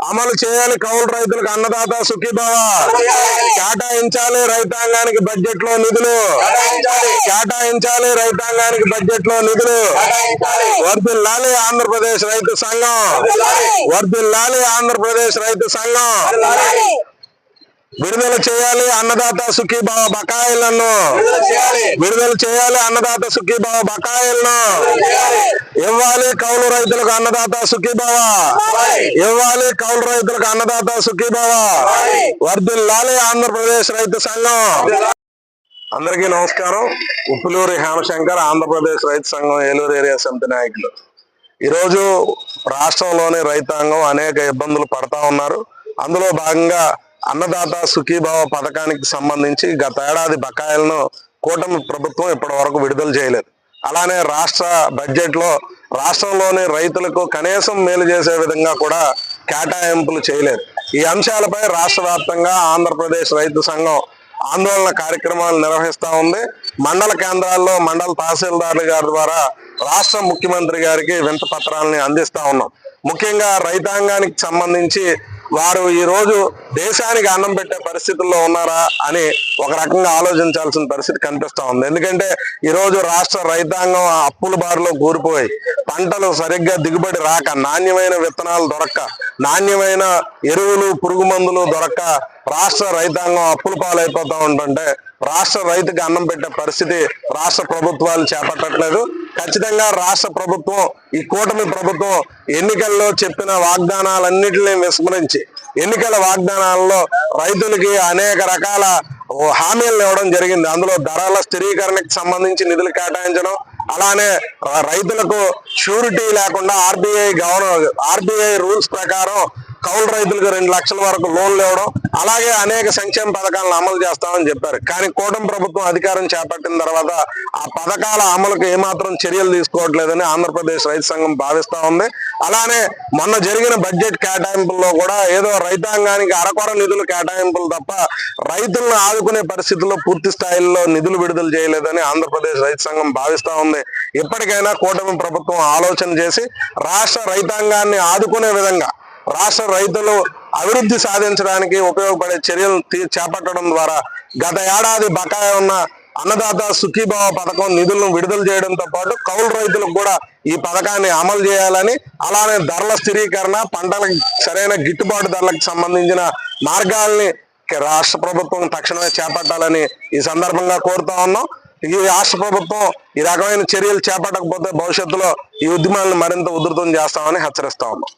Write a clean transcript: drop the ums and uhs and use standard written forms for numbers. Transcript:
అమలు చేయాలి కౌలు రైతులకు అన్నదాత సుఖీభవ, కేటాయించాలి రైతాంగానికి బడ్జెట్ లో నిధులు, కేటాయించాలి రైతాంగానికి బడ్జెట్ లో నిధులు. వర్ధిల్లాలి ఆంధ్రప్రదేశ్ రైతు సంఘం, వర్ధిల్లాలి ఆంధ్రప్రదేశ్ రైతు సంఘం. విడుదల చేయాలి అన్నదాత సుఖీభవ బకాయిలను, విడుదల చేయాలి అన్నదాత సుఖీభవ బకాయిలను. ఇవ్వాలి కౌలు రైతులకు అన్నదాత సుఖీభవ, ఇవ్వాలి కౌలు రైతులకు అన్నదాత సుఖీభవ. వర్ధిల్లాలి ఆంధ్రప్రదేశ్ రైతు సంఘం. అందరికీ నమస్కారం. ఉప్పులూరి హేమశంకర్, ఆంధ్రప్రదేశ్ రైతు సంఘం ఏలూరు ఏరియా సమితి నాయకులు. ఈరోజు రాష్ట్రంలోని రైతాంగం అనేక ఇబ్బందులు పడతా ఉన్నారు. అందులో భాగంగా అన్నదాత సుఖీభవ పథకానికి సంబంధించి గత ఏడాది బకాయిలను కూటమి ప్రభుత్వం ఇప్పటి వరకు విడుదల చేయలేదు. అలానే రాష్ట్ర బడ్జెట్ లో రాష్ట్రంలోని రైతులకు కనీసం మేలు చేసే విధంగా కూడా కేటాయింపులు చేయలేదు. ఈ అంశాలపై రాష్ట్ర వ్యాప్తంగా ఆంధ్రప్రదేశ్ రైతు సంఘం ఆందోళన కార్యక్రమాలు నిర్వహిస్తా ఉంది. మండల కేంద్రాల్లో మండల తహసీల్దార్ల గారి ద్వారా రాష్ట్ర ముఖ్యమంత్రి గారికి వినతి పత్రాలని అందిస్తా ఉన్నాం. ముఖ్యంగా రైతాంగానికి సంబంధించి వారు ఈ రోజు దేశానికి అన్నం పెట్టే పరిస్థితుల్లో ఉన్నారా అని ఒక రకంగా ఆలోచించాల్సిన పరిస్థితి కనిపిస్తా ఉంది. ఎందుకంటే ఈ రోజు రాష్ట్ర రైతాంగం అప్పుల బారిలో కూరిపోయి, పంటలు సరిగ్గా దిగుబడి రాక, నాణ్యమైన విత్తనాలు దొరక్క, నాణ్యమైన ఎరువులు పురుగు మందులు దొరక్క రాష్ట్ర రైతాంగం అప్పుల పాలైపోతా ఉంటుంటే రాష్ట్ర రైతుకి అన్నం పెట్టే పరిస్థితి రాష్ట్ర ప్రభుత్వాలు చేపట్టట్లేదు. ఖచ్చితంగా రాష్ట్ర ప్రభుత్వం, ఈ కూటమి ప్రభుత్వం ఎన్నికల్లో చెప్పిన వాగ్దానాలన్నింటినీ విస్మరించి ఎన్నికల వాగ్దానాలలో రైతులకి అనేక రకాల హామీలను ఇవ్వడం జరిగింది. అందులో ధరల స్థిరీకరణకు సంబంధించి నిధులు కేటాయించడం, అలానే రైతులకు షూరిటీ లేకుండా ఆర్బీఐ రూల్స్ ప్రకారం కౌలు రైతులకు 2 లక్షల వరకు లోన్లు ఇవ్వడం, అలాగే అనేక సంక్షేమ పథకాలను అమలు చేస్తామని చెప్పారు. కానీ కూటమి ప్రభుత్వం అధికారం చేపట్టిన తర్వాత ఆ పథకాల అమలుకు ఏమాత్రం చర్యలు తీసుకోవట్లేదని ఆంధ్రప్రదేశ్ రైతు సంఘం భావిస్తా ఉంది. అలానే మొన్న జరిగిన బడ్జెట్ కేటాయింపుల్లో కూడా ఏదో రైతాంగానికి అరకొర నిధులు కేటాయింపులు తప్ప రైతులను ఆదుకునే పరిస్థితుల్లో పూర్తి స్థాయిలో నిధులు విడుదల చేయలేదని ఆంధ్రప్రదేశ్ రైతు సంఘం భావిస్తా ఉంది. ఇప్పటికైనా కూటమి ప్రభుత్వం ఆలోచన చేసి రాష్ట్ర రైతాంగాన్ని ఆదుకునే విధంగా, రాష్ట్ర రైతులు అభివృద్ధి సాధించడానికి ఉపయోగపడే చర్యలు చేపట్టడం ద్వారా గత ఏడాది బకాయి ఉన్న అన్నదాత సుఖీభవ పథకం నిధులను విడుదల చేయడంతో పాటు కౌలు రైతులకు కూడా ఈ పథకాన్ని అమలు చేయాలని, అలానే ధరల స్థిరీకరణ, పంటలకు సరైన గిట్టుబాటు ధరలకు సంబంధించిన మార్గాల్ని రాష్ట్ర ప్రభుత్వం తక్షణమే చేపట్టాలని ఈ సందర్భంగా కోరుతా ఉన్నాం. ఈ రాష్ట్ర ప్రభుత్వం ఈ రకమైన చర్యలు చేపట్టకపోతే భవిష్యత్తులో ఈ ఉద్యమాలను మరింత ఉధృతం చేస్తామని హెచ్చరిస్తా ఉన్నాం.